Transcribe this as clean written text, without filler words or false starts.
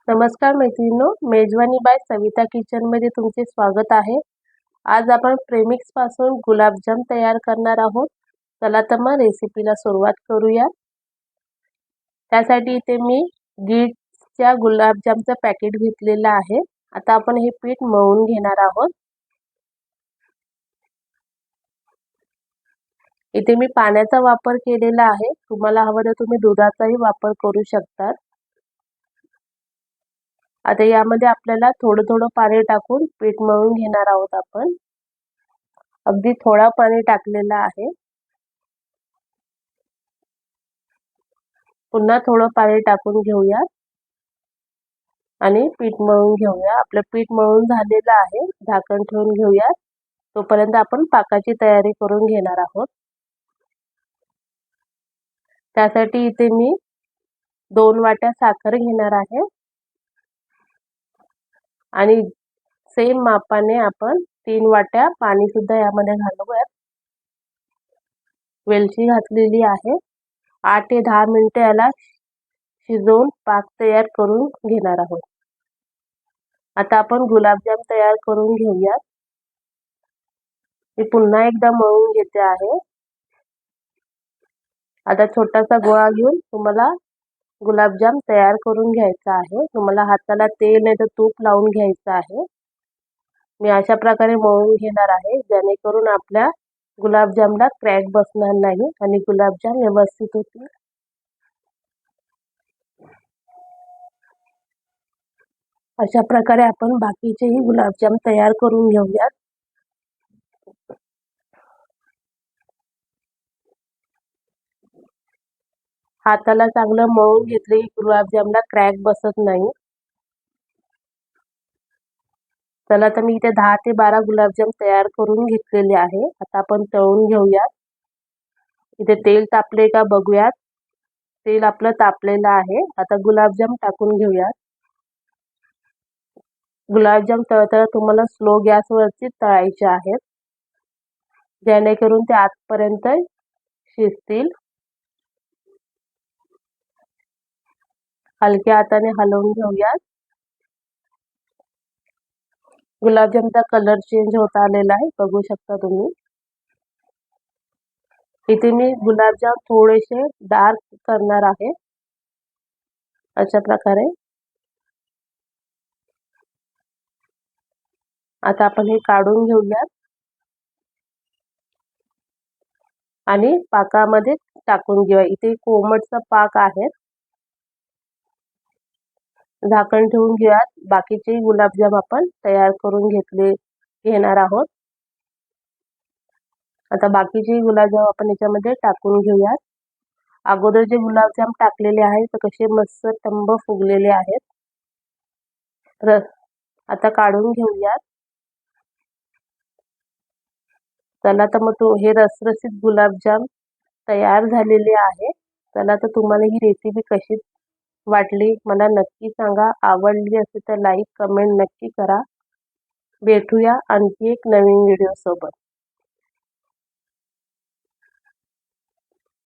नमस्कार मैत्रिणींनो, मेजवानी बाय सविता किचनमध्ये तुमचे स्वागत आहे। आज आपण प्रेमिक्स पासून गुलाबजाम तयार करणार आहोत। चला तर मग रेसिपीला सुरुवात करूया। त्यासाठी इथे मी गिट्सच्या गुलाबजामचं पॅकेट घेतलेलं आहे। आता आपण हे पीठ मळून घेणार आहोत। इथे मी पाण्याचा वापर केलेला आहे, तुम्हाला हवं तर तुम्ही दुधाचाही वापर करू शकता। आता यामध्ये आपल्याला थोडं थोडं पाणी टाकून पीठ मळून घेणार आहोत। आपण अगदी थोडा पाणी टाकलेला आहे, पुन्हा थोडं पाणी टाकून घेऊया आणि पीठ मळून घेऊया। आपलं पीठ मळून झालेलं आहे, झाकण ठेवून घेऊया। तोपर्यंत आपण पाकाची तयारी करून घेणार आहोत। त्यासाठी इथे मी 2 वाट्या साखर घेणार आहे आणि सेम मापाने आपण 3 वाट्या पाणी सुद्धा यामध्ये घालूया। वेलची घातलेली आहे। 8 ते 10 मिनिटे याला शिजवून पाक तयार करून घेणार आहोत। आता आपण गुलाबजाम तयार करून घेऊया। मी पुन्हा एकदा मळून घेते आहे। आता छोटासा गोळा घेऊन तुम्हाला गुलाबजाम तयार करून घ्यायचा आहे। तुम्हाला हाताला तेल नाही तर तूप लावून घ्यायचं आहे। मी अशा प्रकारे मळून घेणार आहे, जेणेकरून आपल्या गुलाबजामला क्रॅक बसणार नाही आणि गुलाबजाम व्यवस्थित होतील। अशा प्रकारे आपण बाकीचेही गुलाबजाम तयार करून घेऊयात। हाताला चांगलं मळून घेतले की गुलाबजामला क्रॅक बसत नाही। चला तर मी इथे 10 ते 12 गुलाबजाम तयार करून घेतलेले आहे। आता आपण तळून घेऊयात। इथे तेल तापले का बघूयात। तेल आपलं तापलेलं आहे। आता गुलाबजाम टाकून घेऊयात। गुलाबजाम तळताना तुम्हाला स्लो गॅसवरती तळायचे आहेत, जेणेकरून ते आतपर्यंत शिजतील। हलक्या हाताने हलवून घेऊयात। गुलाबजामचा कलर चेंज होत आलेला आहे, बघू शकता तुम्ही। इथे मी गुलाबजाम थोडेसे डार्क करणार आहे, अशा प्रकारे। आता आपण हे काढून घेऊयात आणि पाकामध्ये टाकून घेऊया। इथे कोमटचा पाक आहे। झाकण ठेवून घेऊयात। बाकीचे गुलाबजाम आपण तयार करून घेणार आहोत। आता बाकीचे गुलाबजाम आपण याच्यामध्ये टाकून घेऊयात। अगोदर जे गुलाबजाम टाकलेले आहेत ते कसे मस्त टंब फुगलेले आहेत। आता काढून घेऊयात। चला तर मग हे रसरशीत गुलाबजाम तयार झालेले आहे। चला तर तुम्हाला ही रेसिपी कशी वाटली मला नक्की सांगा। आवडली असेल तर लाईक कमेंट नक्की करा। भेटूया आणखी एक नवीन व्हिडिओ सोबत।